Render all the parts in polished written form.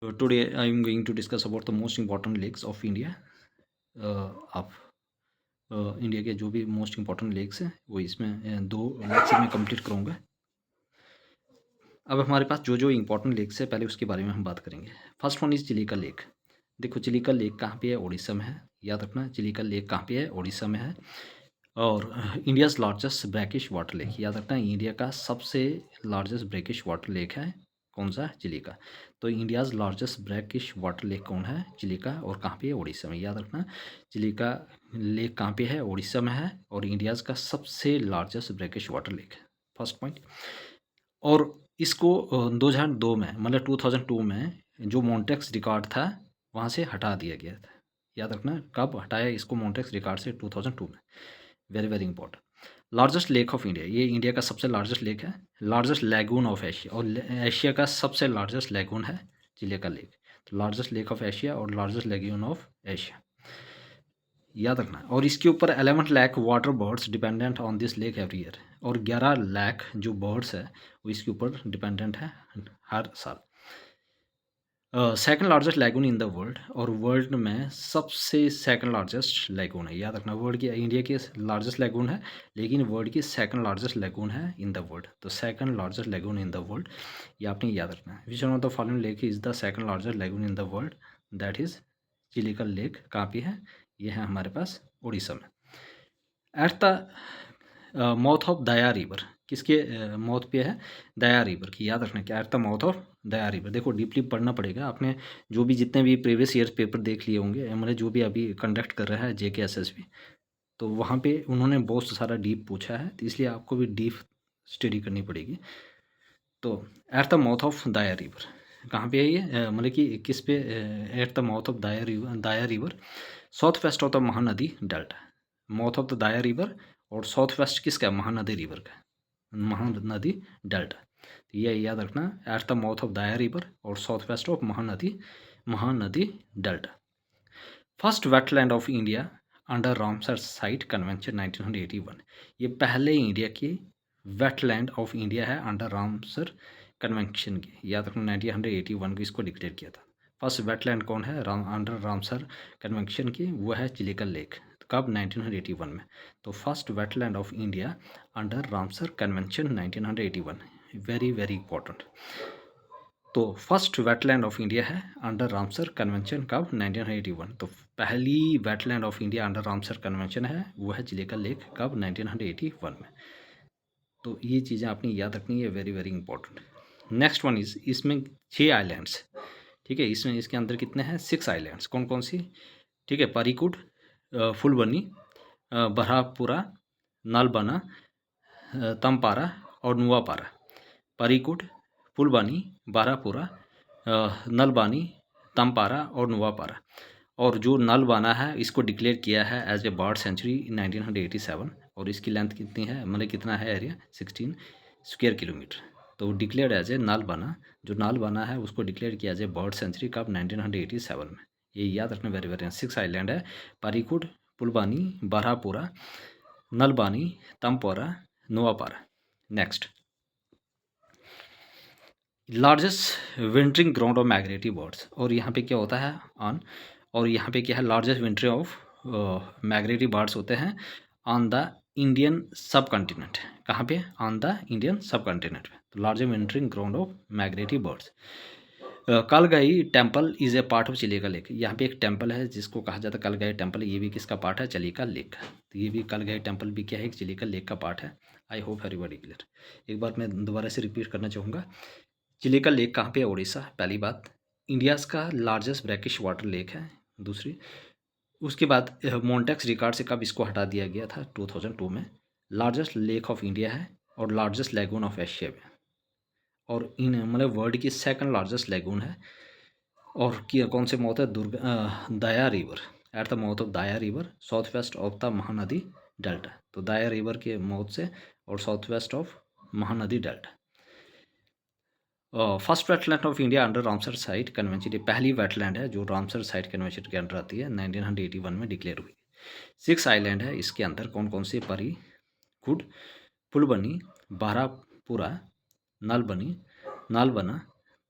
Today I am going to discuss about the most important lakes of India. आप India के जो भी most important lakes हैं वो इसमें दो लेक्स मैं कंप्लीट करूँगा। अब हमारे पास जो जो इम्पोर्टेंट लेक्स है पहले उसके बारे में हम बात करेंगे। First one is Chilika lake. देखो चिलिका लेक कहाँ पे है? उड़ीसा में है। याद रखना चिलिका लेक कहाँ पे है? उड़ीसा में है। और India's largest brackish water lake, याद रखना इंडिया का सबसे लार्जेस्ट ब्रैकिश वाटर लेक है कौन सा? चिलिका। तो India's largest brackish water lake कौन है? चिलिका। और कहाँ पे है? उड़ीसा में। याद रखना चिलिका लेक कहाँ पे है? उड़ीसा में है और इंडियाज़ का सबसे लार्जेस्ट ब्रैकिश वाटर लेक है। First point. और इसको 2002 में मतलब 2002 में जो मॉन्टेक्स रिकॉर्ड था वहाँ से हटा दिया गया था। याद रखना कब हटाया इसको मॉन्टेक्स रिकॉर्ड से? 2002 में। Very very important. Largest lake of India, ये इंडिया का सबसे लार्जेस्ट लेक है। लार्जेस्ट लैगून ऑफ एशिया, और एशिया का सबसे लार्जेस्ट लैगून है चिलिका लेक। तो लार्जेस्ट लेक ऑफ एशिया और लार्जेस्ट लैगून ऑफ एशिया, याद रखना। और इसके ऊपर 11 lakh water birds dependent on this lake every year, और 11 लाख जो बर्ड्स है वो इसके ऊपर डिपेंडेंट है हर साल। Second largest lagoon in the world, और वर्ल्ड में सबसे सेकंड लार्जेस्ट लैगून है। याद रखना वर्ल्ड की, इंडिया की लार्जेस्ट लैगून है लेकिन वर्ल्ड की सेकंड लार्जेस्ट लैगून है इन द वर्ल्ड। तो second largest lagoon in the world ये आपने याद रखना है। Which one of the following lake is the second largest lagoon in the world? That is Chilika lake. कहाँ पे है? ये है हमारे पास उड़ीसा में। Eight the mouth of Daya river, किसके माउथ पे है? दया रिवर की। याद रखना क्या? Eight the mouth of Daya river. देखो डीपली पढ़ना पड़ेगा आपने, जो भी जितने भी प्रीवियस ईयर पेपर देख लिए होंगे, मतलब जो भी अभी कंडक्ट कर रहा है JKSSB, तो वहाँ पे उन्होंने बहुत सारा डीप पूछा है, तो इसलिए आपको भी डीप स्टडी करनी पड़ेगी। तो eight the mouth of Daya river कहाँ पे है ये? मतलब कि किस पे? Eight the mouth of Daya river south west of the Mahanadi delta. Mouth of the दाया रिवर और साउथ वेस्ट किसका? महानदी रिवर का, महानदी डेल्टा। तो ये याद रखना eight the mouth of Daya river और south west of Mahanadi delta. First wetland of India under Ramsar site convention 1981, ये पहले इंडिया की वेटलैंड ऑफ इंडिया है अंडर रामसर कन्वेंशन की। याद रखना 1981 को इसको डिक्लेयर किया था। फर्स्ट वेटलैंड कौन है अंडर रामसर कन्वेंशन की? वो है चिलिका लेक। कब? 1981 में। तो first wetland of India under Ramsar convention 1981, very very important. तो फर्स्ट वेटलैंड ऑफ इंडिया है अंडर रामसर कन्वेंशन कब? 1981। तो पहली wetland of India under Ramsar convention है वो है चिलिका लेक। कब? 1981 में। तो ये चीज़ें आपने याद रखनी है, very very important. Next one is, इसमें 6 आइलैंड्स, ठीक है। इसमें इसके अंदर कितने हैं? 6 आइलैंड्स। कौन कौन सी? ठीक है, परीकुट, फुलबनी, बरहापुरा, नलबना, तमपारा और नुआपारा। परीकुट, फुलबानी, बारापुरा, नलबानी, तमपारा और नुआपारा। और जो नलबाना है इसको डिक्लेयर किया है एज ए बर्ड सेंचुरी इन 1987, और इसकी लेंथ कितनी है? मतलब कितना है एरिया? 16 square kilometre. तो डिक्लेयर्ड एज ए नालबाना, जो नालबाना है उसको डिक्लेयर किया एज ए बर्ड सेंचुरी कब? 1987 में। ये याद रखना, वेरी वेरी। 6 आइलैंड है, Parikud, Pulbani, Barahapura, Nalbani, Tampara, Nuapara. Next, largest wintering ground of migratory birds, और यहाँ पे क्या होता है? ऑन, और यहाँ पे क्या है? Largest wintering of migratory birds होते हैं on the Indian subcontinent. कहाँ पे? On the Indian subcontinent पे। तो largest wintering ground of migratory birds. Kalgai temple is a part of Chilika lake. यहाँ पे एक टेम्पल है जिसको कहा जाता है कलगाई टेम्पल, ये भी किसका पार्ट है? चिलिका लेक का। तो ये भी कलगाई टेम्पल भी क्या है? एक चिलिका लेक का पार्ट है। I hope everybody clear. एक बार मैं दोबारा से रिपीट करना चाहूँगा। चिलिका लेक कहाँ पे है? उड़ीसा, पहली बात। इंडियाज़ का लार्जेस्ट ब्रैकिश वाटर लेक है, दूसरी। उसके बाद मॉन्टेक्स रिकॉर्ड से कब इसको हटा दिया गया था? 2002 में। लार्जेस्ट लेक ऑफ इंडिया है और लार्जेस्ट लैगून ऑफ एशिया में, और इन मतलब वर्ल्ड की सेकंड लार्जेस्ट लैगून है। और कौन से माउथ है? Daya river, at the mouth of Daya river south west of the Mahanadi delta. तो दाया रिवर के माउथ से और south west of Mahanadi delta. First wetland of India under Ramsar site convention, ये पहली वेटलैंड है जो रामसर साइट कन्वेंशन के अंडर आती है, 1981 में डिक्लेयर हुई। 6 आइलैंड है, इसके अंदर कौन कौन से? परी कुड, फुलबनी, बारापुरा, नलबनी, नालबना,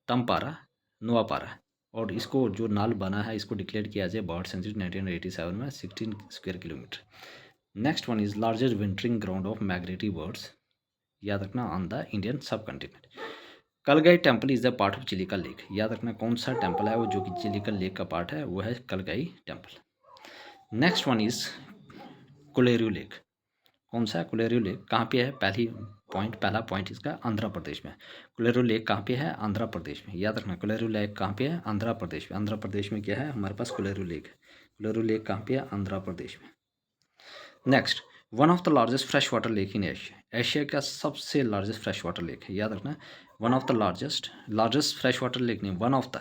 तमपारा, नुआपारा। और इसको जो नाल बना है इसको डिक्लेयर किया जाए बर्ड सेंचुरी 1987 में 16 square kilometre. Next one is largest wintering ground of migratory birds, याद रखना, on the Indian subcontinent. Kalgai temple is the part of Chilika lake, याद रखना कौन सा टेम्पल है वो जो कि चिलिका लेक का पार्ट है, वो है Kalgai temple. Next one is Kolleru lake, कौन सा है कोलेरू लेक, कहाँ पे है, पहला पॉइंट इसका आंध्र प्रदेश में। कोलेरू लेक कहाँ पे है, आंध्र प्रदेश में, याद रखना कोलेरू लेक कहाँ पे है, आंध्र प्रदेश में। आंध्र प्रदेश में क्या है हमारे पास, कोलेरू लेक है। कोलेरू लेक कहाँ पे है, आंध्र प्रदेश में। Next, one of the largest fresh water lake in Asia, Asia का सबसे लार्जेस्ट फ्रेश वाटर लेक है, याद रखना one of the largest fresh water lake नहीं, वन ऑफ द,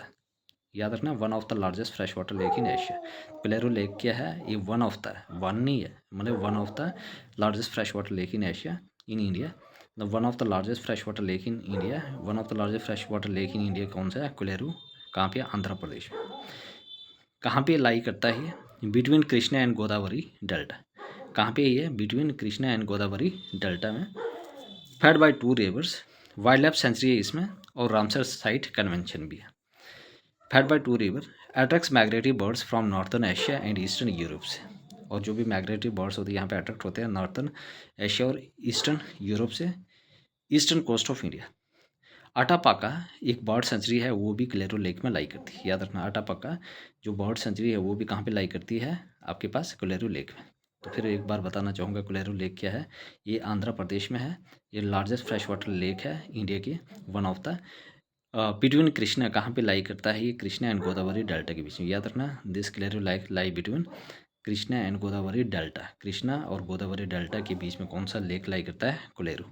याद रखना one of the largest fresh water lake in Asia. Kolleru lake क्या है, ये वन ऑफ द, वन नहीं है, मतलब one of the largest fresh water lake in Asia in India. One of the largest fresh water lake in India, one of the largest fresh water lake in India कौन सा है, कोलेरू, कहाँ पे, आंध्र प्रदेश में। कहाँ पे लाई करता है ये, between Krishna and Godavari delta, कहाँ पे ये, between Krishna and Godavari delta में। Fed by 2 rivers, wildlife sanctuary है इसमें, और रामसर साइट कन्वेंशन भी है। Fed by 2 river, attracts migratory birds from northern Asia and eastern Europe से, और जो भी माइग्रेटरी बर्ड्स होते हैं यहाँ पे अट्रैक्ट होते हैं नॉर्थर्न एशिया और ईस्टर्न यूरोप से, ईस्टर्न कोस्ट ऑफ इंडिया। अटापाका एक बर्ड सेंचुरी है, वो भी कोलेरू लेक में लाई करती है, याद रखना अटापाका जो बर्ड सेंचुरी है वो भी कहाँ पे लाई करती है, आपके पास कोलेरू लेक में। तो फिर एक बार बताना चाहूँगा कोलेरू लेक क्या है, ये आंध्र प्रदेश में है, ये लार्जेस्ट फ्रेश वाटर लेक है इंडिया की, one of the, between Krishna, कहाँ पे लाई करता है ये, कृष्णा एंड गोदावरी डेल्टा के बीच में, याद रखना this Kolleru lake lie between Krishna and Godavari delta, Krishna और गोदावरी डेल्टा के बीच में कौन सा लेक लाई करता है, कोलेरू।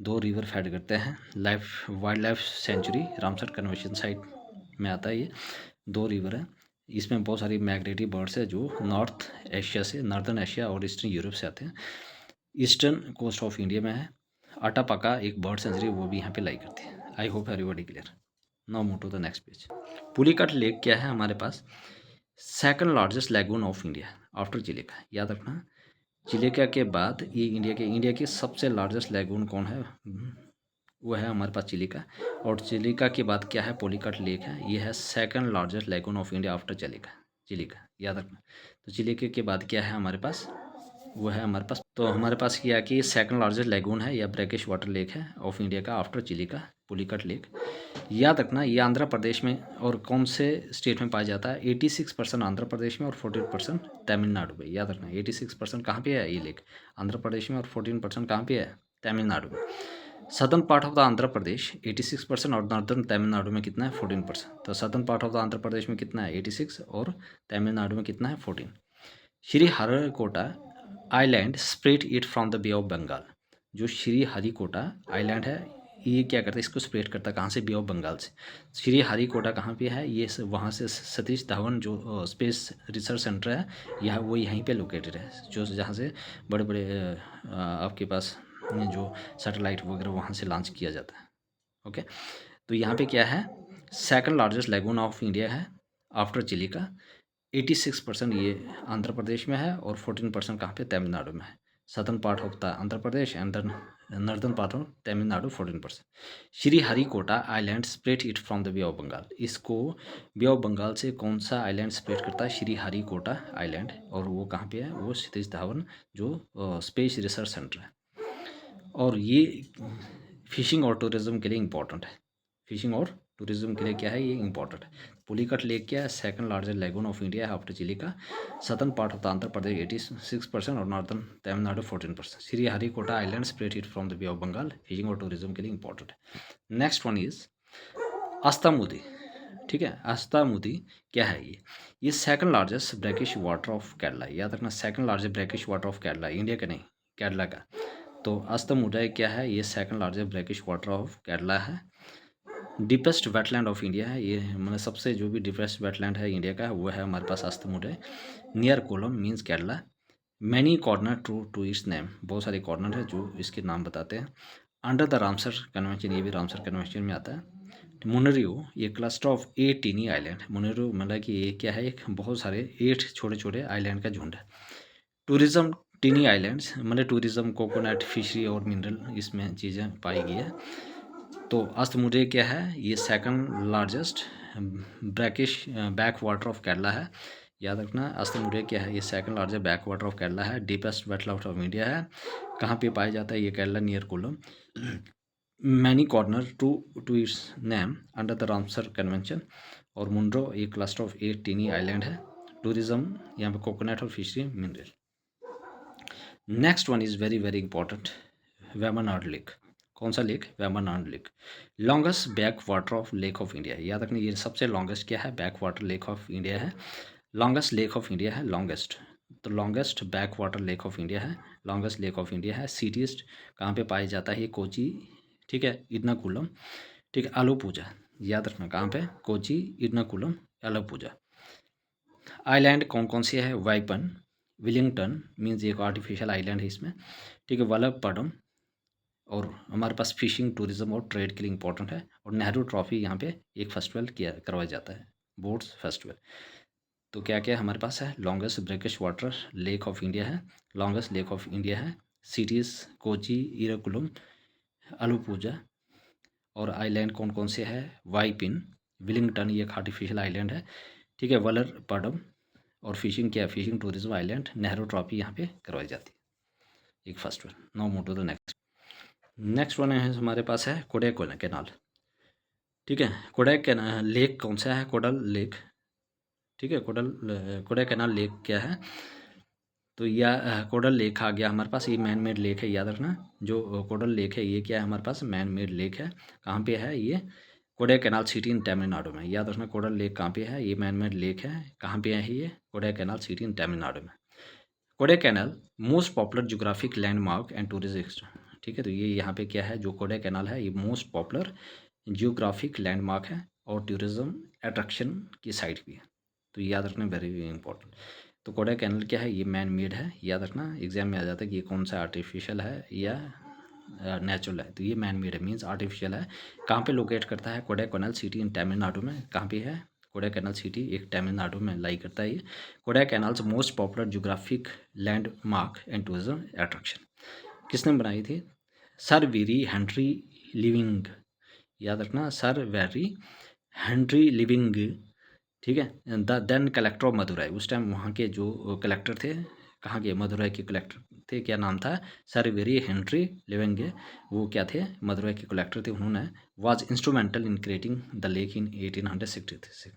2 रिवर फेड करते हैं, wild life sanctuary Ramsar convention site में आता है ये, 2 रिवर है, इसमें बहुत सारी माइग्रेटरी बर्ड्स है जो नॉर्थ एशिया से, नॉर्दर्न एशिया और ईस्टर्न यूरोप से आते हैं, ईस्टर्न कोस्ट ऑफ इंडिया में है। अटापाका एक बर्ड सेंचुरी वो भी यहाँ पे लाई करती है। I hope everybody clear. Now move to the next page. Pulicat lake क्या है हमारे पास, second largest lagoon of India after Chilika, याद रखना चिलिका के बाद ये इंडिया के सबसे लार्जेस्ट लैगून कौन है, वो है हमारे पास चिलिका, और चिलिका के बाद क्या है, पुलिकट लेक है, ये है second largest lagoon of India after Chilika, याद रखना। तो चिलिका के बाद क्या है हमारे पास, वो है हमारे पास, तो हमारे पास क्या कि सेकंड लार्जेस्ट लैगून है या ब्रैकिश वाटर लेक है ऑफ इंडिया का आफ्टर चिलिका, पुलिकट लेक। याद रखना ये आंध्र प्रदेश में और कौन से स्टेट में पाया जाता है, 86% आंध्र प्रदेश में और 14% तमिलनाडु में, याद रखना 86% कहाँ पे है ये लेक, आंध्र प्रदेश में, और 14% कहाँ पे है, तमिलनाडु में। Southern part of the Andhra Pradesh 86% और नॉर्दर्न तमिलनाडु में कितना है, 14%। तो southern part of the Andhra Pradesh में कितना है, 86, और तमिलनाडु में कितना है, 14। Sriharikota island spread it from the bay of Bengal, जो श्री हरिकोटा आइलैंड है ये क्या करता है, इसको स्प्रेड करता है कहाँ से, बे ऑफ बंगाल से। श्री हरिकोटा कहाँ पे है, ये वहाँ से सतीश धवन जो स्पेस रिसर्च सेंटर है यह वो यहीं पे लोकेटेड है, जो जहाँ से बड़े बड़े आपके पास जो सैटेलाइट वगैरह वहाँ से लॉन्च किया जाता है। ओके, तो यहाँ पे क्या है, second largest lagoon of India है आफ्टर चिलिका। 86% ये आंध्र प्रदेश में है और 14% कहाँ पे, तमिलनाडु में है। Southern part of the Andhra Pradesh and northern part of Tamil Nadu 14%। Sriharikota island split it from the bay of Bengal, इसको बे ऑफ बंगाल से कौन सा आइलैंड स्प्लिट करता है, श्री हरिकोटा आइलैंड, और वो कहाँ पे है, वो सतीश धवन जो स्पेस रिसर्च सेंटर है। और ये फिशिंग और टूरिज्म के लिए इम्पोर्टेंट है, फिशिंग और टूरिज्म के लिए क्या है, ये इंपॉर्टेंट है। पुलिकट लेक क्या है, second largest lagoon of India है after Chilika. Southern part of the Andhra Pradesh 86% और northern Tamil Nadu 14%। Sriharikota island spread it from the bay of Bengal, fishing और टूरिज्म के लिए इंपॉर्टेंट है। नेक्स्ट वन इज अस्तामुदी, ठीक है, अस्तामुदी क्या है ये second largest brackish water of Kerala, याद रखना second largest brackish water of Kerala, India का नहीं केरला का। तो अस्तामुदी क्या है, ये second largest brackish water of Kerala है। डीपेस्ट वेटलैंड ऑफ इंडिया है ये, मतलब सबसे जो भी डीपेस्ट वेटलैंड है इंडिया का वो है हमारे पास Ashtamudi, near Kollam means Kerala. Many corner to its name, बहुत सारे कॉर्नर है जो इसके नाम बताते हैं। अंडर द रामसर कन्वेंशन, ये भी रामसर कन्वेंशन में आता है। मुनरियो ये क्लस्टर ऑफ 8 टीनी आइलैंड, मुनरियो मतलब कि ये क्या है, एक बहुत सारे 8 छोटे छोटे आइलैंड का झुंड है। टूरिज्म टीनी आइलैंड्स मतलब टूरिज्म, कोकोनट, फिशरी और मिनरल इसमें चीज़ें पाई गई है। तो अस्तमुद्रे क्या है, ये second largest brackish back water of Kerala है, याद रखना। अस्तमुड़िया क्या है, ये second largest back water of Kerala है। डीपेस्ट वेटलैंड ऑफ इंडिया है, कहाँ पे पाया जाता है ये, Kerala near Kollam. Many corner to its name under the Ramsar convention. और मुंड्रो ये क्लस्टर ऑफ 8 टीनी आइलैंड है। टूरिज्म यहाँ पे कोकोनट और fishery mineral. Next one is very very important, Vembanad lake. कौन सा lake, Vembanad lake. Longest back water of lake of India, याद रखना ये सबसे लॉन्गेस्ट क्या है, back water lake of India है। लॉन्गेस्ट लेक ऑफ इंडिया है, लॉन्गेस्ट, तो longest back water lake of India है, लॉन्गेस्ट लेक ऑफ इंडिया है। सिटीस्ट कहाँ पे पाया जाता है, ये कोची, ठीक है, इरनाकुलम, ठीक है, आलूपूजा, याद रखना कहाँ पे, कोची, इरनाकुलम, आलूपूजा। आइलैंड कौन कौन से है, वाइपन, विलिंगटन मीन्स एक आर्टिफिशियल आइलैंड है इसमें, ठीक है, वल्लभपट्टनम। और हमारे पास फिशिंग, टूरिज्म और ट्रेड के लिए इंपॉर्टेंट है। और नेहरू ट्रॉफी यहाँ पे एक फेस्टिवल किया करवाया जाता है, बोट्स फेस्टिवल। तो क्या क्या हमारे पास है, longest brackish water lake of India है, लॉन्गेस्ट लेक ऑफ इंडिया है। सिटीज़ कोची, इरकुलम, अलूपूजा। और आइलैंड कौन कौन से है, वाइपिन, विलिंगटन ये एक आर्टिफिशियल आइलैंड है, ठीक है, वल्लभपट्टनम। और फिशिंग क्या है, fishing tourism island, Nehru trophy यहाँ पे करवाई जाती है एक festival. Now move to the next. Next one है हमारे पास है कोडाईकनाल कैनाल, ठीक है। कोडाईकनाल लेक कौन सा है, कोडल लेक, ठीक है। कोडाईकनाल लेक क्या है, तो यह कोडल लेक आ गया हमारे पास, ये मैन मेड लेक है, याद रखना। जो कोडल लेक है ये क्या है हमारे पास, मैन मेड लेक है। कहाँ पे है ये, कोडाईकनाल सिटी इन तमिलनाडु में, याद रखना। कोडल लेक कहाँ पे है, ये मैन मेड लेक है, कहाँ पे है ये, कोडाईकनाल सिटी इन तमिलनाडु में। Kodaikanal most popular geographic landmark and tourist, ठीक है। तो ये यहाँ पे क्या है, जो कोडाईकनाल है ये मोस्ट पॉपुलर जियोग्राफिक लैंडमार्क है और टूरिज्म अट्रैक्शन की साइट भी है। तो याद रखना, वेरी वेरी इंपॉर्टेंट। तो कोडाईकनाल क्या है, ये मैन मेड है, याद रखना, एग्जाम में आ जाता है कि ये कौन सा आर्टिफिशियल है या नेचुरल है। तो ये मैन मेड है मीन्स आर्टिफिशियल है। कहाँ पे लोकेट करता है, कोडाईकनाल सिटी इन तमिलनाडु में, कहाँ पे है, कोडाईकनाल सिटी एक तमिलनाडु में लाई करता है ये। Kodaikanal's most popular geographic landmark and tourism attraction. किसने बनाई थी, सर वेरी हेनरी लिविंग, याद रखना, सर वेरी हेनरी लिविंग, ठीक है। The then collector of Madurai, उस टाइम वहाँ के जो कलेक्टर थे, कहाँ के, मदुरई के कलेक्टर थे, क्या नाम था, सर वेरी हेनरी लिविंग, वो क्या थे, मदुरई के कलेक्टर थे। उन्होंने was instrumental in creating the lake इन 1866।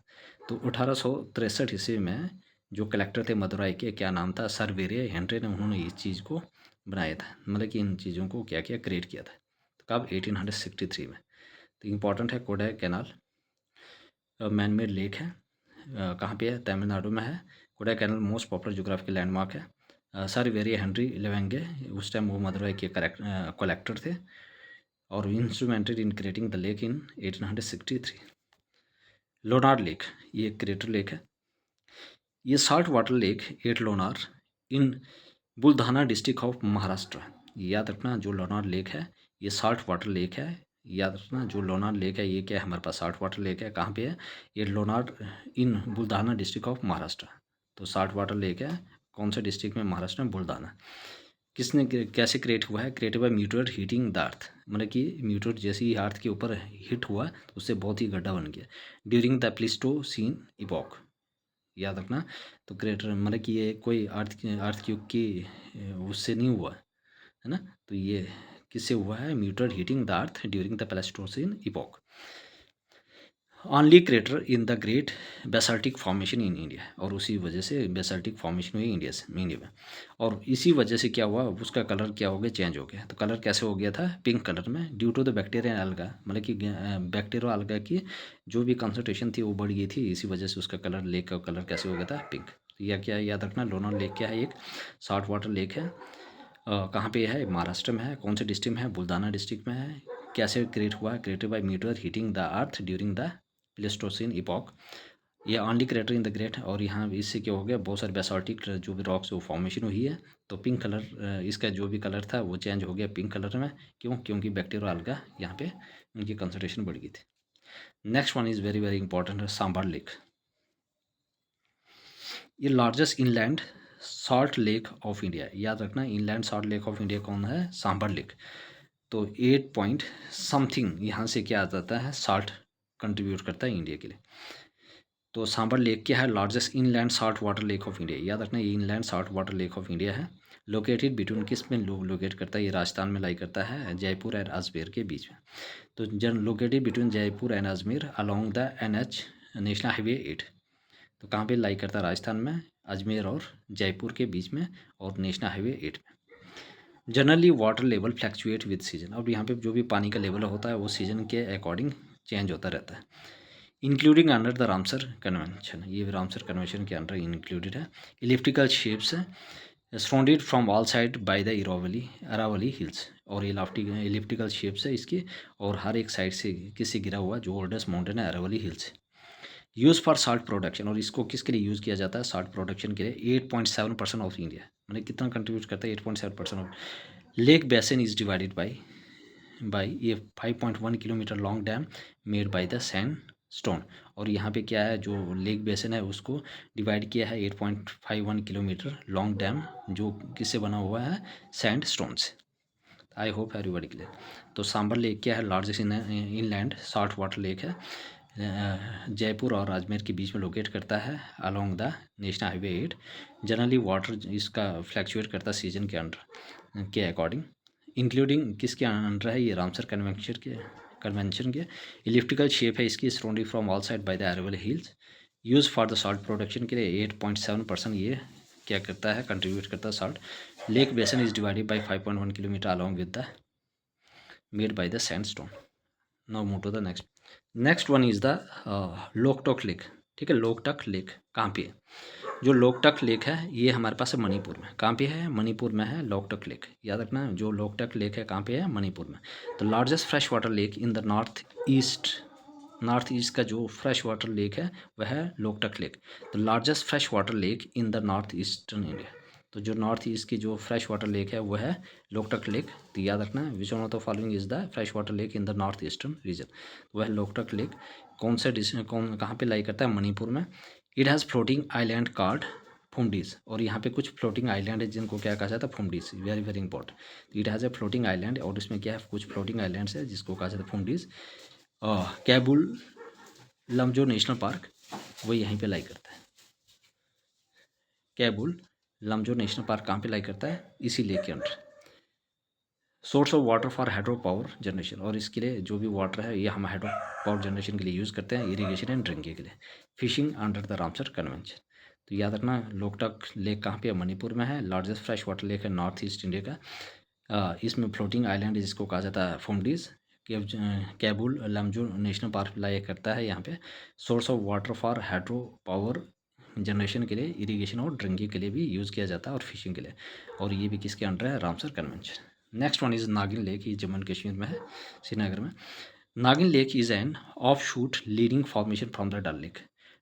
तो 1863 ईस्वी में जो कलेक्टर थे मदुरई के, क्या नाम था, सर वेरी हेनरी ने, उन्होंने इस चीज़ को बनाया था, मतलब कि इन चीज़ों को क्या किया, क्रिएट किया था। तो कब, 1863 में। तो इम्पॉर्टेंट है, कोडाईकनाल मैन मेड लेक है, कहाँ पे है, तमिलनाडु में है। Kodaikanal most popular geographical landmark है। सर वेरी हेनरी लिविंगे, उस टाइम वो मदुरई के कलेक्टर थे और instrumented in creating the lake in 1863। Lonar lake, ये क्रिएटर लेक है, ये salt water lake at Lonar in Buldhana district of Maharashtra. याद रखना, जो लोनार लेक है ये साल्ट वाटर लेक है, याद रखना, जो लोनार लेक है ये क्या है हमारे पास, साल्ट वाटर लेक है। कहाँ पे है, ये Lonar in Buldhana district of Maharashtra. तो साल्ट वाटर लेक है, कौन सा डिस्ट्रिक्ट में, महाराष्ट्र में, बुलधाना। किसने कैसे क्रिएट हुआ है, क्रिएट हुआ मीटोर हीटिंग द अर्थ, मतलब कि मीटोर जैसे ही अर्थ के ऊपर हिट हुआ तो उससे बहुत ही गड्ढा बन गया ड्यूरिंग द प्लीस्टोसीन इपॉक, याद रखना। तो क्रिएटर मतलब कि ये कोई अर्थ क्यूब की उससे नहीं हुआ है ना, तो ये किससे हुआ है, meteor hitting the earth during the Pleistocene epoch. Only crater in the great basaltic formation in India, और उसी वजह से बेसाल्टिक फॉर्मेशन हुई इंडिया में। और इसी वजह से क्या हुआ, उसका कलर क्या हो गया, चेंज हो गया। तो कलर कैसे हो गया था, पिंक कलर में, ड्यू टू द बैक्टीरिया अलगा, मतलब कि बैक्टीरिया अलगा की जो भी कंसनट्रेशन थी वो बढ़ गई थी, इसी वजह से उसका कलर, लेक का कलर कैसे हो गया था, पिंक। तो यह क्या याद रखना, लोनार लेक क्या है, एक साल्ट वाटर लेक है। कहाँ पे है, महाराष्ट्र में है, कौन से डिस्ट्रिक्ट में है, बुलधाना डिस्ट्रिक्ट में है। कैसे क्रिएट हुआ है, created by meteor hitting the earth during the Pleistocene epoch. ये only crater in the great, और यहाँ इससे क्या हो गया, बहुत सारे बेसाल्टिक जो भी रॉक्स वो फॉर्मेशन हुई है। तो पिंक कलर इसका जो भी कलर था वो चेंज हो गया पिंक कलर में, क्यों, क्योंकि बैक्टीरिया अलगा यहाँ पे उनकी कंसनट्रेशन बढ़ गई थी। Next one is very very important है, सांभर लेक। ये largest inland salt lake of India, याद रखना, inland salt lake of India कौन है, सांभर लेक। तो 8 पॉइंट समथिंग यहाँ से क्या आ जाता है, साल्ट कंट्रीब्यूट करता है इंडिया के लिए। तो सांबर लेक क्या है? Largest inland salt water lake of India. याद रखना, ये inland salt water lake of India है। लोकेटेड बिटवीन, किस में लोकेट करता है? ये राजस्थान में लाई करता है, जयपुर एंड अजमेर के बीच में। तो जन located between Jaipur and Ajmer along the NH national highway 8। तो कहाँ पे लाई करता है? राजस्थान में, अजमेर और जयपुर के बीच में और नेशनल हाईवे 8 में। Generally water level fluctuate with season. अब यहाँ पे जो भी पानी का लेवल होता है वो सीजन के अकॉर्डिंग चेंज होता रहता है। Including under the Ramsar convention, ये रामसर कन्वेंशन के अंडर इंक्लूडेड है। Elliptical shapes surrounded from all side by the Aravalli hills. और ये इलिप्टिकल शेप्स है इसकी, और हर एक साइड से किससे घिरा हुआ? जो ओल्डेस्ट माउंटेन है Aravalli hills. Use for salt production, और इसको किसके लिए यूज़ किया जाता है? साल्ट प्रोडक्शन के लिए। 8.7% ऑफ इंडिया, मैंने कितना कंट्रीब्यूट करता है? 8.7% of. Lake basin is divided by ये 5.1 kilometre long dam made by the sand stone. और यहाँ पे क्या है? जो लेक बेसिन है उसको डिवाइड किया है 8.51 किलोमीटर लॉन्ग डैम, जो किससे बना हुआ है? सैंड स्टोन से। आई होप एवरीबॉडी क्लियर। तो सांबर लेक क्या है? Largest inland salt water lake है, जयपुर और अजमेर के बीच में लोकेट करता है along the national highway 8। Generally water इसका फ्लैक्चुएट करता है सीजन के अंडर के अकॉर्डिंग। इंक्लूडिंग किसके अंडर है? ये रामसर कन्वेंशन के। इलिप्टिकल शेप है इसकी, surrounded from all side by the Aravalli hills. Use for the salt production के लिए 8.7% ये क्या करता है? कंट्रीब्यूट करता है salt. Lake basin is divided by 5.1 kilometre along with the made by the sandstone. Now move to the next one is the Loktak lake. ठीक है, लोकटक लेक कहाँ पे है? जो लोकटक लेक है ये हमारे पास है मणिपुर में। कहाँ पे है? मणिपुर में है लोकटक लेक। याद रखना, जो लोकटक लेक है कहाँ पे है? मणिपुर में। तो largest fresh water lake in the north east का जो फ्रेश वाटर लेक है वह है लोकटक लेक। तो largest fresh water lake in the north eastern India. तो जो नॉर्थ ईस्ट की जो फ्रेश वाटर लेक है वह है लोकटक लेक। तो याद रखना, which one of the following is the fresh water lake in the north eastern region? वह लोकटक लेक कहाँ पे लाई करता है? मणिपुर में। It has floating island called phumdis. और यहाँ पे कुछ फ्लोटिंग आइलैंड है जिनको क्या कहा जाता है? Phumdis. Very very important. It has a floating island, और इसमें क्या है? कुछ फ्लोटिंग आइलैंड्स है जिसको कहा जाता है फुमडीज। कैबुल लमजो नेशनल पार्क वो यहीं पे लाई करता है। कैबुल लमजो नेशनल पार्क कहाँ पे लाई करता है? इसी लेक के under. Source of water for hydro power generation, और इसके लिए जो भी वाटर है ये हम हाइड्रो पावर जनरेशन के लिए यूज़ करते हैं, इरीगेशन एंड ड्रिंकिंग के लिए। Fishing under the Ramsar convention. तो याद रखना, लोकटक लेक कहाँ पे है? मणिपुर में है। लार्जेस्ट फ्रेश वाटर लेक है नॉर्थ ईस्ट इंडिया का। इसमें फ्लोटिंग आइलैंड जिसको कहा जाता है फुमडीज। कैबुल लमजो नेशनल पार्क लाया करता है यहाँ पे। Source of water for hydro power generation के लिए, इरीगेशन और ड्रिंकिंग के लिए भी यूज़ किया जाता है, और फिशिंग के लिए। और ये भी किसके अंडर है? Ramsar convention. Next one is Nagin lake. ये जम्मू एंड कश्मीर में है, श्रीनगर में। Nagin lake is an offshoot leading formation from the Dal lake,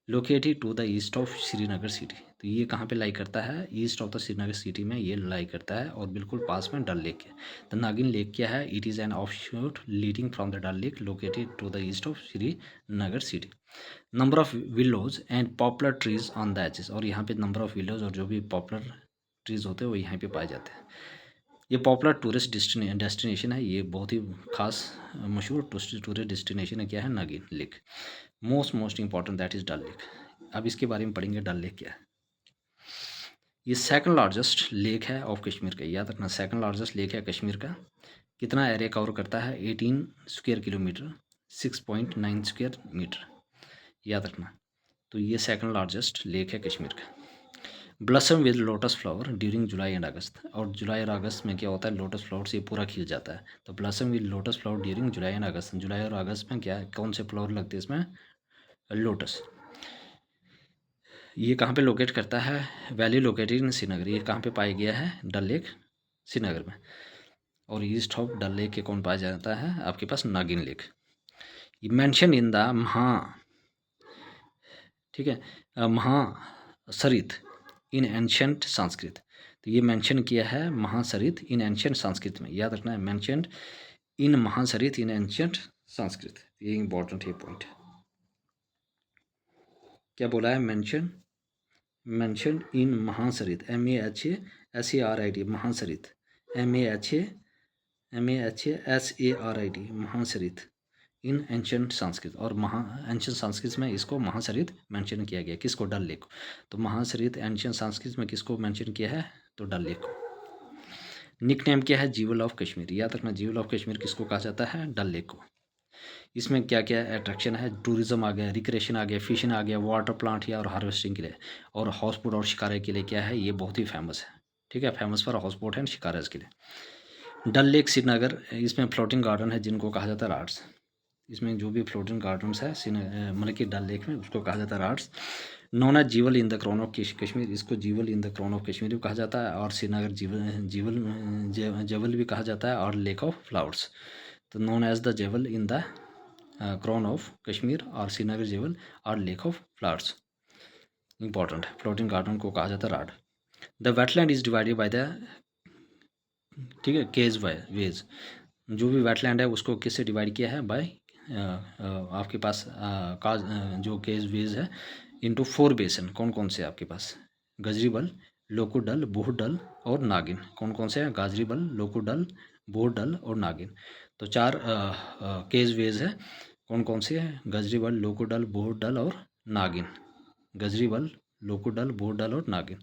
located to the east of Srinagar city. तो ये कहाँ पे लाई करता है? East of the Srinagar city में ये लाई करता है, और बिल्कुल पास में डल लेक है। द नागिन लेक क्या है? It is an offshoot leading from the Dal lake, located to the east of Srinagar city. Number of willows and poplar trees on the edges. और यहाँ पे नंबर ऑफ विलोज और जो भी पॉपुलर ट्रीज होते हैं वो यहाँ पे पाए जाते हैं। ये पॉपुलर टूरिस्ट डेस्टिनेशन है, ये बहुत ही खास मशहूर टूरिस्ट डेस्टिनेशन है। क्या है? Nagin lake. Most important that is Dal lake. अब इसके बारे में पढ़ेंगे, डल लेक क्या है। ये सेकंड लार्जेस्ट लेक है ऑफ कश्मीर का। याद रखना, सेकंड लार्जेस्ट लेक है कश्मीर का। कितना एरिया कवर करता है? 18 स्क्वायर किलोमीटर, 6.9 स्क्वायर मीटर। याद रखना, तो ये सेकंड लार्जेस्ट लेक है कश्मीर का। Blossom with lotus flower during July and August. और जुलाई और अगस्त में क्या होता है? लोटस फ्लावर से पूरा खिल जाता है। तो blossom with lotus flower during July and August. जुलाई और अगस्त में क्या, कौन से फ्लावर लगते हैं इसमें? लोटस। ये कहाँ पे लोकेट करता है? Valley located in Srinagar. ये कहाँ पे पाया गया है? डल लेक, श्रीनगर में। और ईस्ट ऑफ डल लेक के कौन पाया जाता है? आपके पास नागिन लेक। मेंशन इन द ठीक है, महासरित इन एंशंट संस्कृत। तो ये मेंशन किया है महासरित इन एंशंट संस्कृत में। याद रखना है, mentioned in Mahasarit in ancient Sanskrit. ये इंपॉर्टेंट है पॉइंट। क्या बोला है? Mention in Mahasarit, MAHASARIT, Mahasarit, MAHASARIT, Mahasarit in ancient Sanskrit, और एंशियंट संस्कृत में इसको महासरित मेंशन किया गया। किसको? डल लेक को। तो महासरित एंशियंट संस्कृत में किसको मेंशन किया है? तो डल लेक को। निक नेम क्या है? Jewel of Kashmir. याद रखना, ज्यूल ऑफ कश्मीर किसको कहा जाता है? डल लेक को। इसमें क्या क्या अट्रैक्शन है? टूरिज्म आ गया, रिक्रिएशन आ गया, फिशिंग आ गया, वाटर प्लांट या और हार्वेस्टिंग के लिए, और हाउस बोट और शिकारे के लिए क्या है? ये बहुत ही फेमस है। ठीक है, famous for house boat and shikaras के लिए। डल लेक श्रीनगर, इसमें फ्लोटिंग गार्डन है जिनको कहा जाता है राट्स। इसमें जो भी फ्लोटिंग गार्डन्स है मतलब कि डल लेक में, उसको कहा जाता है राट्स। Known as jewel in the crown of Kashmir, इसको jewel in the crown of Kashmir भी कहा जाता है, और श्रीनगर जेवल भी कहा जाता है, और लेक ऑफ फ्लावर्स। तो known as the jewel in the crown of Kashmir, और श्रीनगर जेवल, और लेक ऑफ फ्लावर्स। इंपॉर्टेंट है, फ्लोटिंग गार्डन को कहा जाता है Raad. The wetland is divided by the, ठीक है, केज वेज। जो भी वेटलैंड है उसको किससे डिवाइड किया है? बाय आपके पास जो केज वेज है इनटू 4 बेसन। कौन कौन से आपके पास? गजरीबल, लोकुडल, बोहडल और नागिन। कौन कौन से हैं? गाजरीबल, लोकुडल, बोहडल और नागिन। तो 4 केज वेज है। कौन कौन से हैं? गजरीबल, लोकुडल, बोहडल और नागिन। गजरीबल, लोकुडल, बोहडल और Nagin.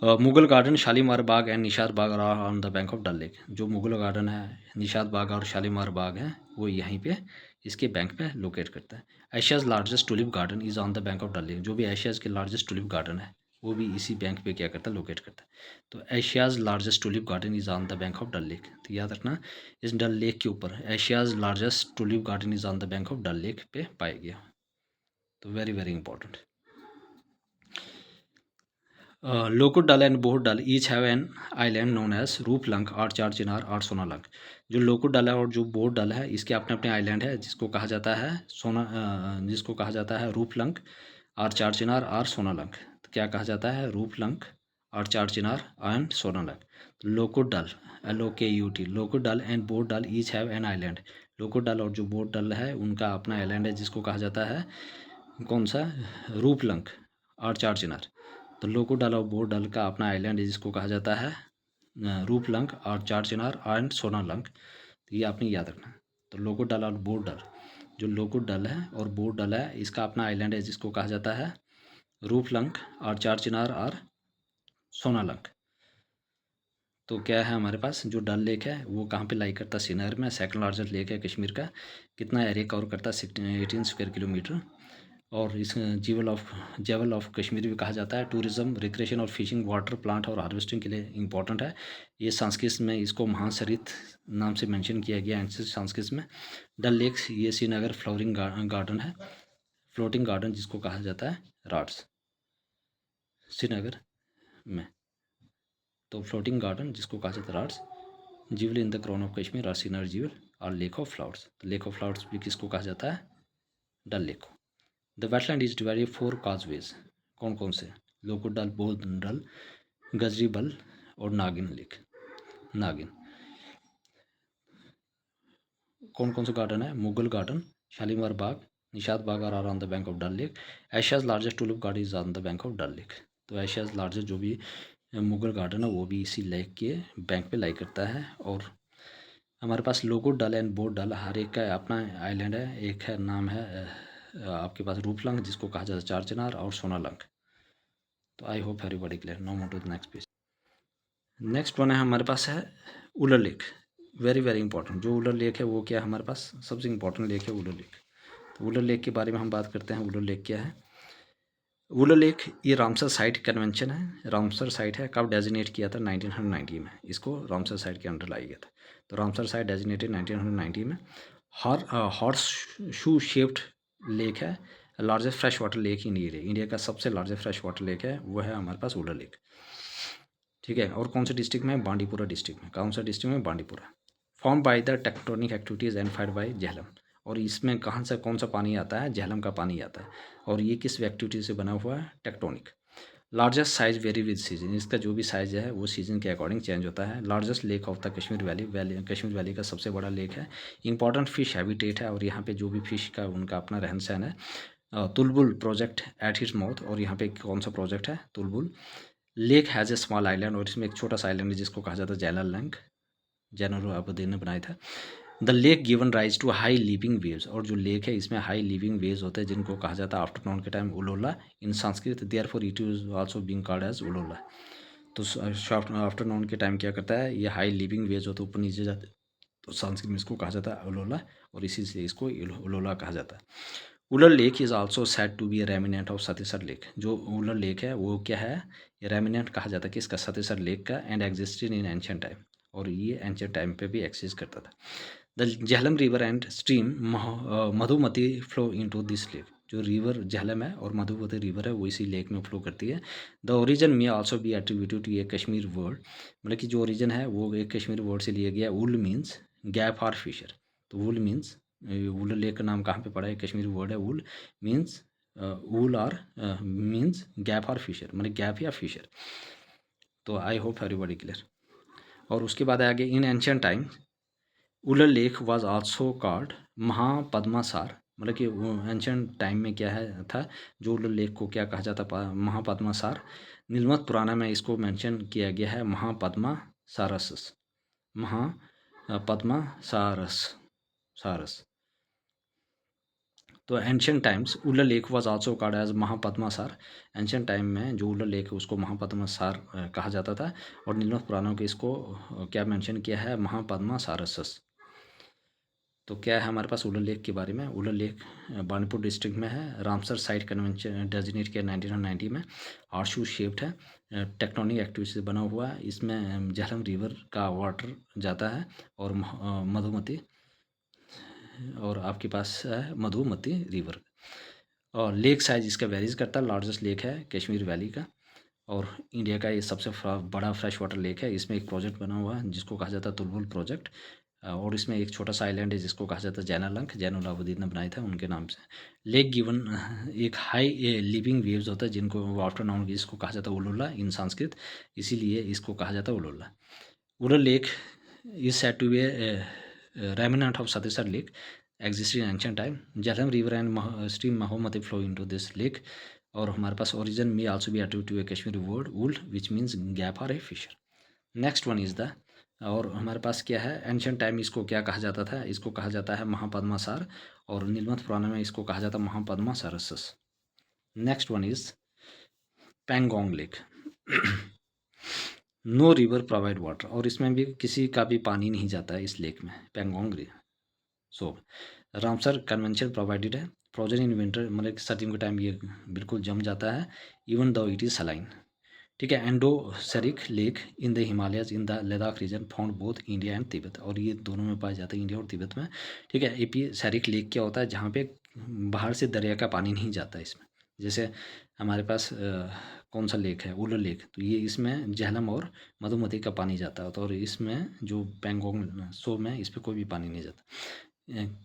Mughal garden, Shalimar Bagh and Nishat Bagh are on the bank of Dal lake. जो मुगल गार्डन है, निशात बाग और शालीमार बाग है, वो यहीं पे इसके बैंक पे लोकेट करता है। Asia's largest tulip garden is on the bank of Dal lake. जो भी एशियाज़ के लार्जेस्ट टूलिप गार्डन है वो भी इसी बैंक पे क्या करता है? लोकेट करता है। तो Asia's largest tulip garden is on the bank of Dal lake. तो याद रखना, इस डल लेक के ऊपर Asia's largest tulip garden is on the bank of Dal lake पे पाया गया। तो very very important. Lokut Dal and Bod Dal each have an island known as Rupa Lank, और चार चिनार, और सोनालंक। जो लोकुडल है और जो बोहडल है, इसके अपने अपने आइलैंड है जिसको कहा जाता है जिसको कहा जाता है रूपलंक, और चार चिनार, और सोनालंक। तो क्या कहा जाता है? रूपलंक और Char Chinar and Sona Lank. Lokut Dal, LOKUT, Lokut Dal and Bod Dal each have an island. Lokut Dal और जो बोहडल है उनका अपना आइलैंड है जिसको कहा जाता है कौन सा? रूपलंक और चार चिनार। तो लोकुडल और बोहडल का अपना आइलैंड है जिसको कहा जाता है रूपलंक और चार चिनार एंड सोनालंक। तो ये आपने याद रखना। तो लोकुडल और बोहडल, जो लोकुडल है और बोहडल है, इसका अपना आइलैंड है जिसको कहा जाता है रूपलंक और चार चिनार और सोनालंक। तो क्या है हमारे पास? जो डल लेक है वो कहाँ पे लाई करता है? श्रीनगर में। सेकंड लार्जेस्ट लेक है कश्मीर का। कितना एरिया कवर करता है? 18 स्क्वायर किलोमीटर। और इस जेवल ऑफ कश्मीर भी कहा जाता है। टूरिज्म, रिक्रिएशन और फिशिंग, वाटर प्लांट और हार्वेस्टिंग के लिए इंपॉर्टेंट है। ये संस्कृत में इसको महासरित नाम से मेंशन किया गया है संस्कृत में। डल लेक, ये श्रीनगर फ्लोरिंग गार्डन है, फ्लोटिंग गार्डन जिसको कहा जाता है राट्स, श्रीनगर में। तो फ्लोटिंग गार्डन जिसको कहा जाता है राट्स, jewel in the crown of Kashmir, और श्रीनगर ज्यूल, और लेक ऑफ फ्लावर्स। तो लेक ऑफ फ्लावर्स भी किसको कहा जाता है? डल लेक को। The wetland is divided 4 causeways. कौन कौन से? लोकुडल, बोहडल, गजरीबल और नागिन लेक। नागिन। कौन कौन से गार्डन है? Mughal garden, Shalimar Bagh, Nishat Bagh are on the bank of Dal lake. Asia's largest tulip garden is on the bank of Dal lake. तो एशियाज लार्जेस्ट जो भी मुगल गार्डन है वो भी इसी लेक के बैंक पे लाई करता है। और हमारे पास लोकुडल एंड बोहडल, हर एक का अपना आइलैंड है। एक है नाम है आपके पास रूपलंक जिसको कहा जाता है चार चिनार, और सोनालंक। तो I hope everybody clear. Now move to the next page. Next one है हमारे पास है Wular lake. Very very important. जो उलर लेक है वो क्या है हमारे पास? सबसे इंपॉर्टेंट लेक है उलर लेक। तो उलर लेक के बारे में हम बात करते हैं। उलर लेक क्या है? उलर लेक ये रामसर साइट कन्वेंशन है। रामसर साइट है, कब डेजिनेट किया था? 1990 में। इसको रामसर साइट के अंडर लाया गया था। तो रामसर साइट डेजिनेटेड 1990 में। हॉर्स शू शेप्ड लेक है, largest fresh water lake in India. India का सबसे लार्जेस्ट फ्रेश वाटर लेक है वो है हमारे पास उलर लेक। ठीक है, और कौन से डिस्ट्रिक्ट में? बांडीपुरा डिस्ट्रिक्ट में। कौन सा डिस्ट्रिक्ट में? Bandipora. Form by the tectonic activities and fed by Jhelum. और इसमें कहाँ से कौन सा पानी आता है? झेलम का पानी आता है। और ये किस एक्टिविटी से बना हुआ है? Tectonic. Largest size very with season. इसका जो भी साइज है वो सीजन के अकॉर्डिंग चेंज होता है। Largest lake of the Kashmir valley, Kashmir valley का सबसे बड़ा लेक है। इंपॉर्टेंट फिश हैबिटेट है, और यहाँ पे जो भी फिश का उनका अपना रहन सहन है। Tulbul project at hits mouth. और यहाँ पे कौन सा प्रोजेक्ट है? Tulbul. Lake has a small island, और इसमें एक छोटा सा आइलैंड है जिसको कहा जाता है जैनल लैंक। जैनल आबुद्दीन ने बनाया था। The lake given rise to high living waves, और जो लेक है इसमें हाई लिविंग वेव्स होते हैं जिनको कहा जाता है आफ्टरनून के टाइम उलोला in Sanskrit, there for it is also being called as उलोला। तो आफ्टरनून के टाइम क्या करता है, ये हाई लिविंग वेव्स होते हैं, ऊपर नीचे जाते, तो संस्कृत में इसको कहा जाता है उलोला, और इसी से इसको उलोला कहा जाता है। Wular lake is also said to be a remnant of Satisar lake, जो उलर लेक है वो क्या है, ये रेमिनेंट कहा जाता है कि इसका सतीसर लेक का, and existed in ancient time, और ये एंशियंट टाइम पे भी एग्जिस्ट करता था। The Jhelum river and stream Madhumati flow into this lake, जो रिवर झेलम है और मधुमती रिवर है वो इसी लेक में फ्लो करती है। द ओरिजिन में also be attributed to a Kashmir word, मतलब कि जो ओरिजिन है वो एक कश्मीर वर्ड से लिया गया। वुल मीन्स गैप और फिशर, तो वुल मीन्स, वुल लेक का नाम कहाँ पे पड़ा है, कश्मीरी वर्ड है। वुल मीन्स वुल और मीन्स गैप और फिशर, मतलब गैप या फिशर। तो आई होप एवरीबॉडी क्लियर। और उसके बाद आगे, in ancient time Wular lake was also called Mahapadmasar, मतलब कि एंशियंट टाइम में क्या है था, जो उलर लेक को क्या कहा जाता, महापद्मासार। नीलमत पुराना में इसको मेंशन किया गया है महापद्मा सारस, महापद्मा सारस सारस। तो ancient times Wular lake was also called as Mahapadmasar, ancient time में जो उलर लेक है उसको महापद्मासार कहा जाता था, और नीलमत पुराणों के इसको क्या मेंशन किया है, महापद्मा सारसस। तो क्या है हमारे पास उलर लेक के बारे में। उलर लेक बानपुर डिस्ट्रिक्ट में है, रामसर साइट कन्वेंशन डेजिनेट किया 1990 में, आर्शू शेप्ड है, टेक्टोनिक एक्टिविटी से बना हुआ है। इसमें झेलम रिवर का वाटर जाता है, और मधुमती, और आपके पास है मधुमती रिवर। और लेक साइज इसका वेरीज करता है, लार्जेस्ट लेक है कश्मीर वैली का, और इंडिया का ये सबसे बड़ा फ्रेश वाटर लेक है। इसमें एक प्रोजेक्ट बना हुआ है जिसको कहा जाता है तुलबुल प्रोजेक्ट, और इसमें एक छोटा सा आइलैंड है जिसको कहा जाता है जैनालंक, जैनुलाबुद्दीन ने बनाया था उनके नाम से। लेक गिवन एक हाई लिविंग वेव्स होता है जिनको वाटर नाउन जिसको कहा जाता है उलुला इन संस्कृत, इसीलिए इसको कहा जाता है Ulula. Wular lake is said to be remnant of Satisar lake existed in ancient time. Jhelum river and stream Mahamati flow into this lake, और हमारे पास ओरिजिन में also be attributed to a Kashmiri word Wul which means gap और a fissure. Next one is the, और हमारे पास क्या है, ancient time इसको क्या कहा जाता था, इसको कहा जाता है महापद्मासार, और नीलमत पुराना में इसको कहा जाता है Mahapadma Saraswas. Next one is Pangong lake. No river provide water, और इसमें भी किसी का भी पानी नहीं जाता है इस लेक में, पैंगोंग रिवर। सो रामसर कन्वेंशन प्रोवाइडेड है, फ्रोजन इन विंटर, मतलब सर्दियों के टाइम ये बिल्कुल जम जाता है, even though it is saline. ठीक है, endorheic lake in the Himalayas in the Ladakh region found both India and Tibet, और ये दोनों में पाया जाता है, इंडिया और तिब्बत में। ठीक है, एपिसैरिक लेक क्या होता है, जहाँ पे बाहर से दरिया का पानी नहीं जाता इसमें। जैसे हमारे पास कौन सा लेक है, उलर लेक, तो ये इसमें झेलम और मधुमती का पानी जाता है, तो और इसमें जो पैंगोंग सो में इस पर कोई भी पानी नहीं जाता।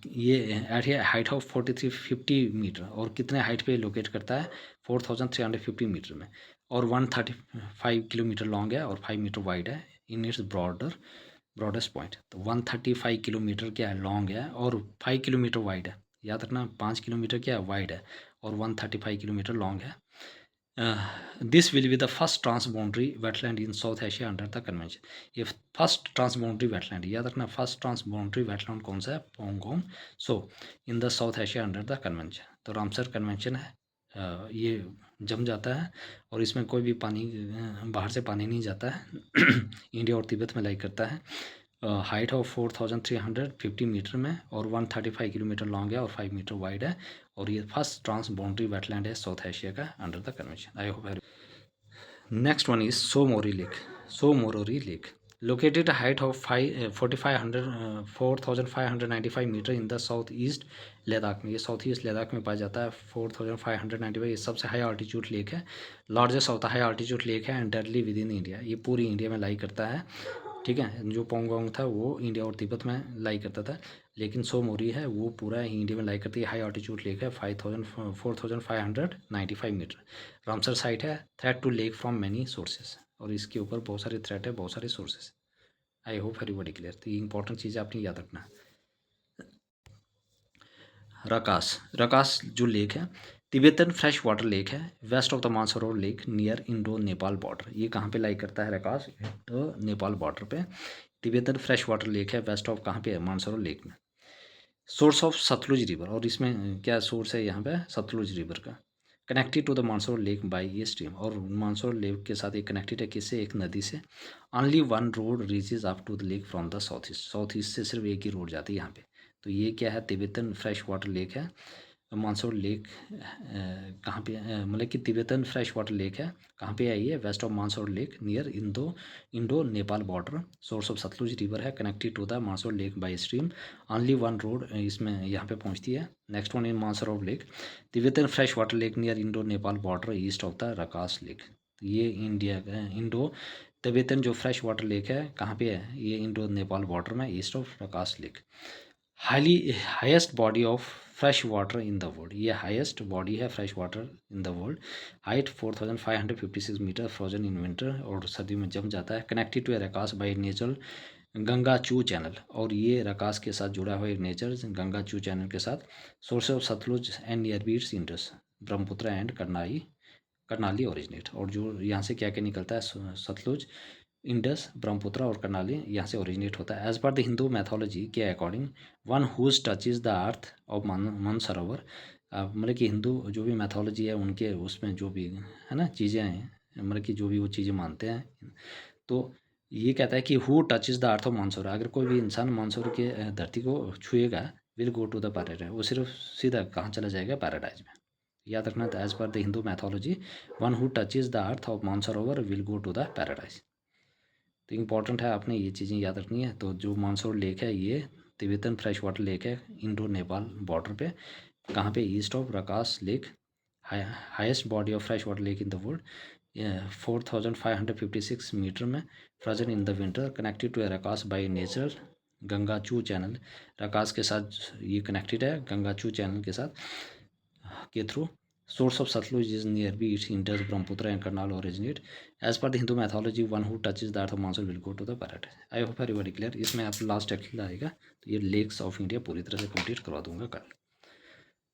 ये at a height of 4350 metre, और कितने हाइट पे लोकेट करता है, 4350 मीटर में, और 135 किलोमीटर लॉन्ग है और 5 मीटर वाइड है इन इट्स ब्रॉडेस्ट पॉइंट। तो 135 किलोमीटर क्या है, लॉन्ग है, और 5 किलोमीटर वाइड है, याद रखना 5 किलोमीटर क्या है, वाइड है, और 135 किलोमीटर लॉन्ग है। This will be the first transboundary wetland in South Asia under the convention. ये फर्स्ट ट्रांसबाउंड्री वेटलैंड, याद रखना फर्स्ट ट्रांसबाउंड्री वेटलैंड कौन सा है, Pangong Tso in the South Asia under the convention. तो रामसर कन्वेंशन है, ये जम जाता है, और इसमें कोई भी पानी बाहर से पानी नहीं जाता है। इंडिया और तिब्बत में लाई करता है, हाइट ऑफ 4350 मीटर में, और 135 किलोमीटर लॉन्ग है और 5 मीटर वाइड है, और ये फर्स्ट ट्रांस बाउंड्री वेटलैंड है साउथ एशिया का under the convention. I hope. Next one is Tso Moriri lake. Tso Moriri lake located height of 4595 metre in the south east Ladakh में, ये साउथ ईस्ट लद्दाख में पाया जाता है। 4595 ये सबसे हाई आल्टीट्यूड लेक है, largest of the high altitude lake है, and deadly with in India, ये पूरी इंडिया में लाई करता है। ठीक है, जो पोंगोंग था वो इंडिया और तिब्बत में लाई करता था, लेकिन सोमोरी है वो पूरा इंडिया में लाई करती है। हाई आल्टीट्यूड लेक है, 4595 मीटर। रामसर साइट है, threat to lake from many sources, और इसके ऊपर बहुत सारे थ्रेट है, बहुत सारे sources. I hope everybody clear. तो ये इंपॉर्टेंट चीज़ आपने याद रखना। रकास, रकास जो लेक है तिब्बतन फ्रेश वाटर लेक है, west of the Mansarovar lake near Indo Nepal border. ये कहाँ पे लाई करता है रकास, तो नेपाल बॉर्डर पे। तिब्बतन फ्रेश वाटर लेक है वेस्ट ऑफ कहाँ पे है, मानसरोवर लेक में। सोर्स ऑफ सतलुज रिवर, और इसमें क्या सोर्स है यहाँ पे, सतलुज रिवर का। Connected to the Mansarovar lake by ये स्ट्रीम, और मानसरोवर लेक के साथ एक कनेक्टेड है किससे, एक नदी से। Only one road reaches up to the lake from the south east, south east से सिर्फ एक ही रोड जाती है यहाँ पे। तो ये क्या है, तिब्बतन फ्रेश वाटर लेक है। मानसरोवर लेक कहाँ पे मतलब कि तिब्बतन फ्रेश वाटर लेक है, कहाँ पे आई है, west of Mansarovar lake near Indo Nepal border. Source of Sutlej river है, connected to the Mansarovar lake by stream. Only one road इसमें यहाँ पे पहुँचती है। Next one in Mansarovar lake, Tibetan fresh water lake near Indo Nepal border east of the Rakas lake. तो ये India Indo Tibetan जो fresh water lake है कहाँ पे है, ये इंडो नेपाल बॉर्डर में east of Rakas lake. Highest body of fresh water in the world, ये हाईएस्ट बॉडी है fresh water in the world. Height 4556 metre, frozen in winter, और सर्दी में जम जाता है। Connected to Rakas by natural Ganga Chu channel, और ये रकास के साथ जुड़ा हुआ एक नेचर गंगा चू चैनल के साथ। Source of Sutlej and near by its Indus, Brahmaputra and Karnali originate, और जो यहाँ से क्या क्या निकलता है, सतलुज, इंडस, ब्रह्मपुत्र और करनाली यहाँ से ओरिजिनेट होता है। As per the Hindu mythology के according, one who touches the earth of Mansarovar, मतलब कि हिंदू जो भी मैथोलॉजी है उनके उसमें जो भी है ना चीज़ें हैं, मतलब कि जो भी वो चीज़ें मानते हैं, तो ये कहता है कि who touches the earth of Mansarovar, अगर कोई भी इंसान मानसरोवर के धरती को छुएगा, will go to the paradise, वो सिर्फ सीधा कहाँ चला जाएगा, पैराडाइज में। याद रखना, as per the Hindu mythology, one who touches the earth of Mansarovar will go to the paradise. तो इम्पॉर्टेंट है, आपने ये चीज़ें याद रखनी है। तो जो मानसरोवर लेक है ये तिब्बतन फ्रेश वाटर लेक है, इंडो नेपाल बॉर्डर पे, कहाँ पे, east of Rakas lake. Highest body of fresh water lake in the world, 4556 metre में, frozen in the winter, connected to Rakas by natural Ganga Chu channel, Rakas के साथ ये कनेक्टेड है गंगाचू चैनल के साथ के थ्रू। Source of Sutlej is near by its Indus Brahmaputra and Karnali originate. As per the Hindu mythology, one who touches the earth of monsoon will go to the paradise. I hope everybody clear. इसमें आप लास्ट एक्चुअली आएगा, तो ये lakes of India पूरी तरह से complete करवा दूंगा कल।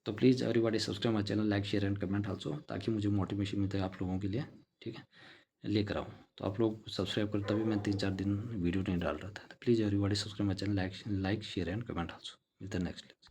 तो please everybody subscribe my channel, like share and comment also, ताकि मुझे मोटिवेशन मिलता है आप लोगों के लिए, ठीक है, लेकर आऊँ। तो आप लोग सब्सक्राइब करें, तभी मैं 3-4 दिन वीडियो नहीं डाल रहा था। तो please everybody subscribe my channel, like share and comment also. मिलते हैं नेक्स्ट।